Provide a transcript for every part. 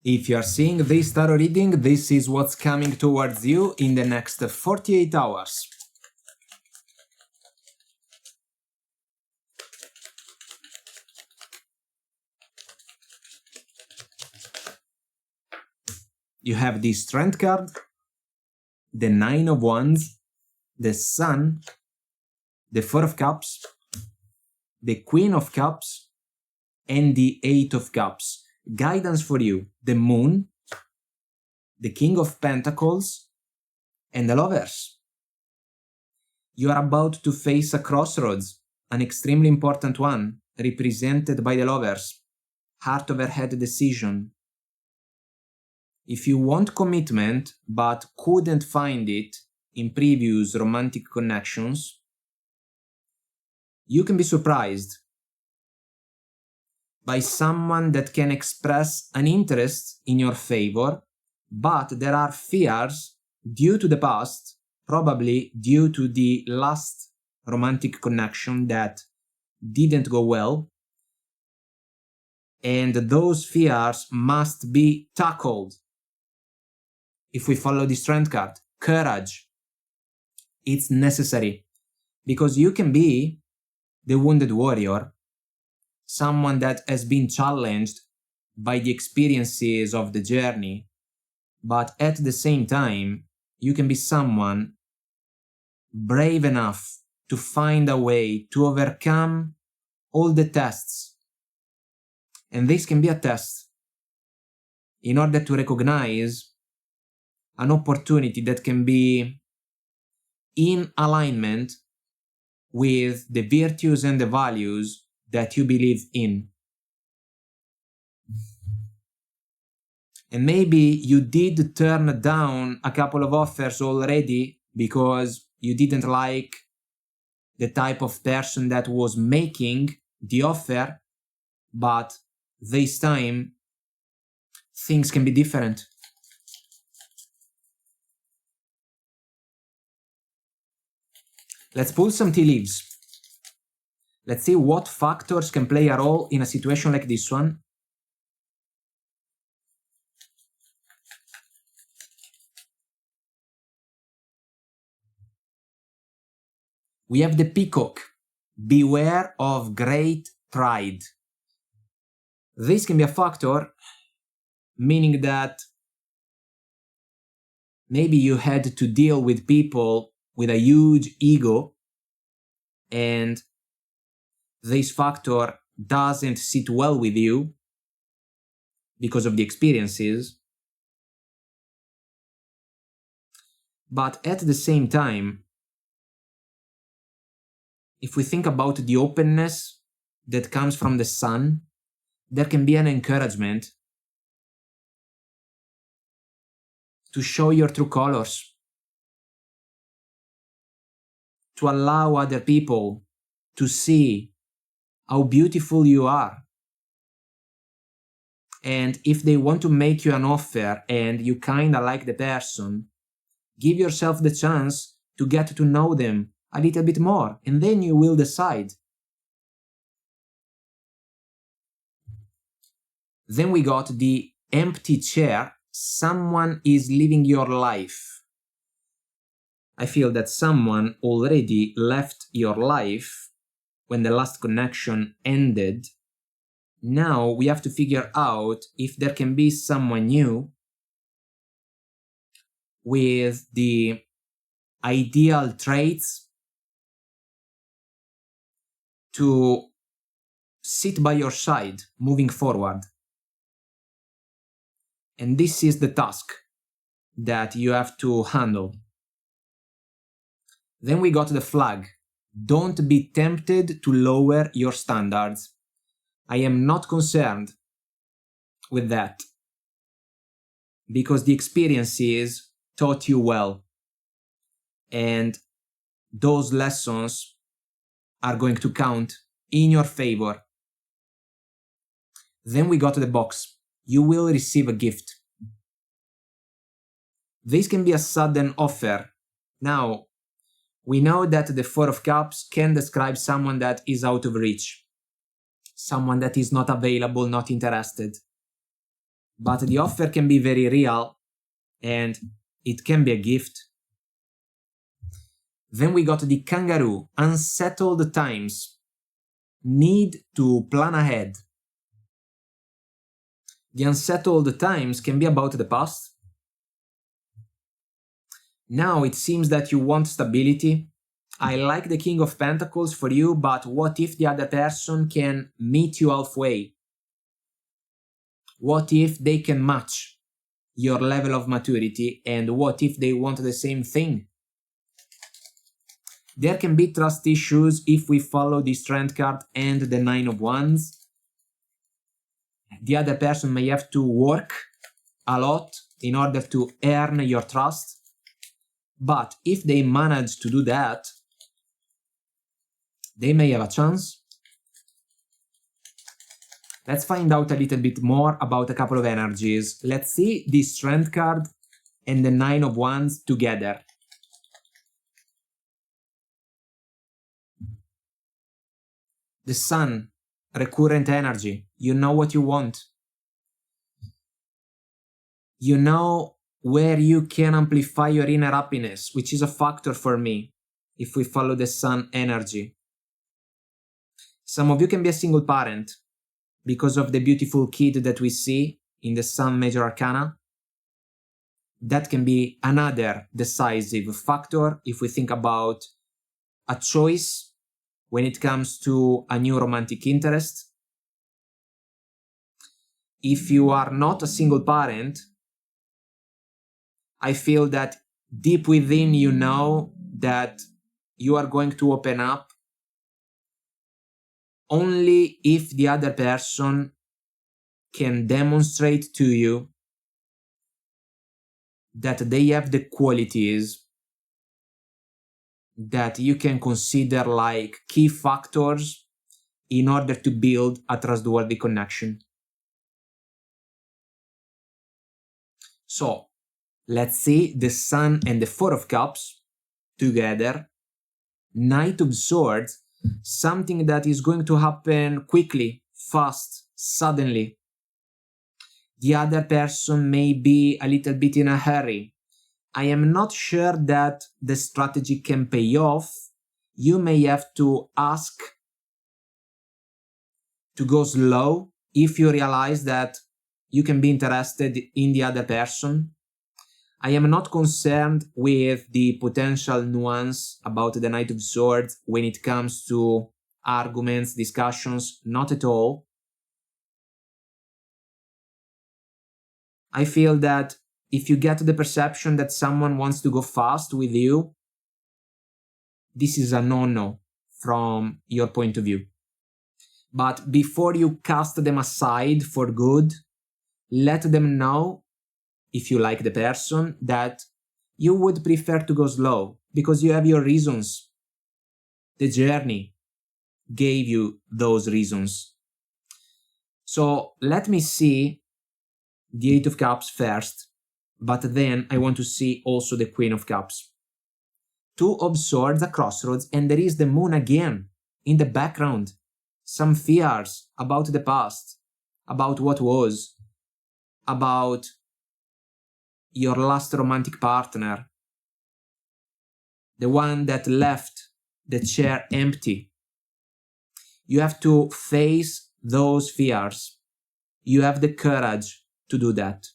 If you are seeing this tarot reading, this is what's coming towards you in the next 48 hours. You have the Strength card, the Nine of Wands, the Sun, the Four of Cups, the Queen of Cups, and the Eight of Cups. Guidance for you, the Moon, the King of Pentacles, and the Lovers. You are about to face a crossroads, an extremely important one, represented by the Lovers. Heart over head decision. If you want commitment but couldn't find it in previous romantic connections, you can be surprised by someone that can express an interest in your favor, but there are fears due to the past, probably due to the last romantic connection that didn't go well, and those fears must be tackled. If we follow the Strength card, courage, it's necessary, because you can be the wounded warrior, someone that has been challenged by the experiences of the journey, but at the same time, you can be someone brave enough to find a way to overcome all the tests. And this can be a test in order to recognize an opportunity that can be in alignment with the virtues and the values that you believe in. And maybe you did turn down a couple of offers already because you didn't like the type of person that was making the offer, but this time things can be different. Let's pull some tea leaves. Let's see what factors can play a role in a situation like this one. We have the Peacock. Beware of great pride. This can be a factor, meaning that maybe you had to deal with people with a huge ego, and this factor doesn't sit well with you because of the experiences. But at the same time, if we think about the openness that comes from the Sun, there can be an encouragement to show your true colors, to allow other people to see how beautiful you are. And if they want to make you an offer and you kinda like the person, give yourself the chance to get to know them a little bit more, and then you will decide. Then we got the Empty Chair. Someone is living your life. I feel that someone already left your life when the last connection ended. Now we have to figure out if there can be someone new with the ideal traits to sit by your side moving forward. And this is the task that you have to handle. Then we got the Flag. Don't be tempted to lower your standards. I am not concerned with that, because the experiences taught you well, and those lessons are going to count in your favor. Then we got the Box. You will receive a gift. This can be a sudden offer. Now, we know that the Four of Cups can describe someone that is out of reach, someone that is not available, not interested. but the offer can be very real and it can be a gift. Then we got the Kangaroo, unsettled times, need to plan ahead. The unsettled times can be about the past. Now it seems that you want stability. I like the King of Pentacles for you, but what if the other person can meet you halfway? What if they can match your level of maturity, and what if they want the same thing? There can be trust issues if we follow the Strength card and the Nine of Wands. The other person may have to work a lot in order to earn your trust. But if they manage to do that, they may have a chance. Let's find out a little bit more about a couple of energies. Let's see the Strength card and the Nine of Wands together. The Sun, recurrent energy. You know what you want. You know where you can amplify your inner happiness, which is a factor for me if we follow the Sun energy. Some of you can be a single parent because of the beautiful kid that we see in the Sun Major Arcana. That can be another decisive factor if we think about a choice when it comes to a new romantic interest. If you are not a single parent, I feel that deep within you know that you are going to open up only if the other person can demonstrate to you that they have the qualities that you can consider like key factors in order to build a trustworthy connection. So, let's see the Sun and the Four of Cups together. Knight of Swords, something that is going to happen quickly, fast, suddenly. The other person may be a little bit in a hurry. I am not sure that the strategy can pay off. You may have to ask to go slow if you realize that you can be interested in the other person. I am not concerned with the potential nuance about the Knight of Swords when it comes to arguments, discussions, not at all. I feel that if you get the perception that someone wants to go fast with you, this is a no-no from your point of view. But before you cast them aside for good, let them know, if you like the person, that you would prefer to go slow because you have your reasons. The journey gave you those reasons. So let me see the Eight of Cups first, but then I want to see also the Queen of Cups. Two of Swords, a crossroads, and there is the Moon again in the background. Some fears about the past, about what was, about your last romantic partner, the one that left the chair empty. You have to face those fears. You have the courage to do that.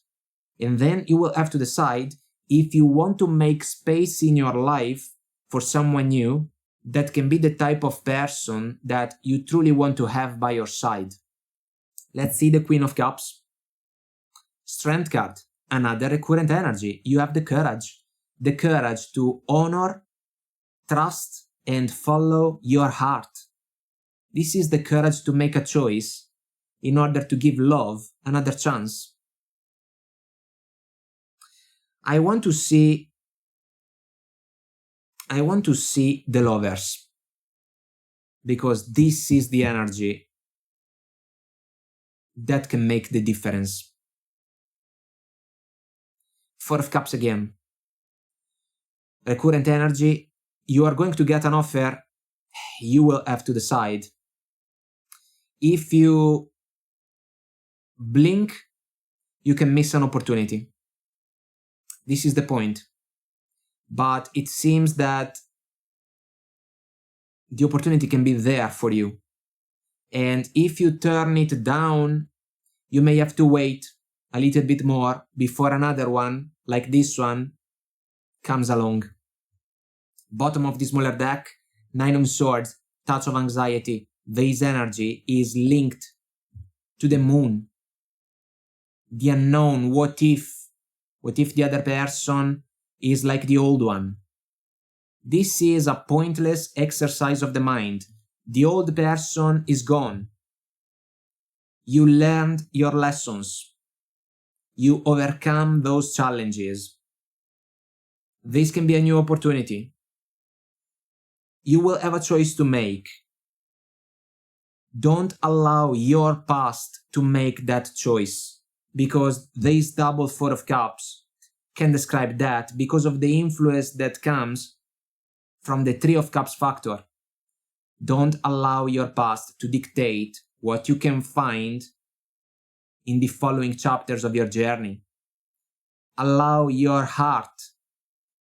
And then you will have to decide if you want to make space in your life for someone new that can be the type of person that you truly want to have by your side. Let's see the Queen of Cups. Strength card, another recurrent energy. You have the courage to honor, trust, and follow your heart. This is the courage to make a choice in order to give love another chance. I want to see the Lovers, because this is the energy that can make the difference. Four of Cups again. Recurrent energy. You are going to get an offer. You will have to decide. If you blink, you can miss an opportunity. This is the point. But it seems that the opportunity can be there for you. And if you turn it down, you may have to wait a little bit more before another one, like this one, comes along. Bottom of the smaller deck, 9 of Swords, Touch of Anxiety. This energy is linked to the moon. The unknown, what if the other person is like the old one? This is a pointless exercise of the mind. The old person is gone. You learned your lessons. You overcome those challenges. This can be a new opportunity. You will have a choice to make. Don't allow your past to make that choice, because this double 4 of Cups can describe that because of the influence that comes from the 3 of Cups factor. Don't allow your past to dictate what you can find in the following chapters of your journey. Allow your heart,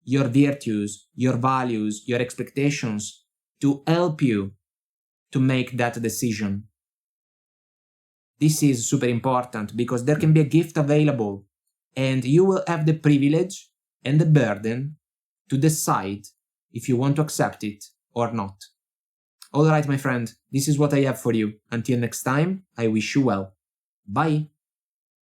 your virtues, your values, your expectations to help you to make that decision. This is super important because there can be a gift available and you will have the privilege and the burden to decide if you want to accept it or not. Alright, my friend, this is what I have for you. Until next time, I wish you well. Bye!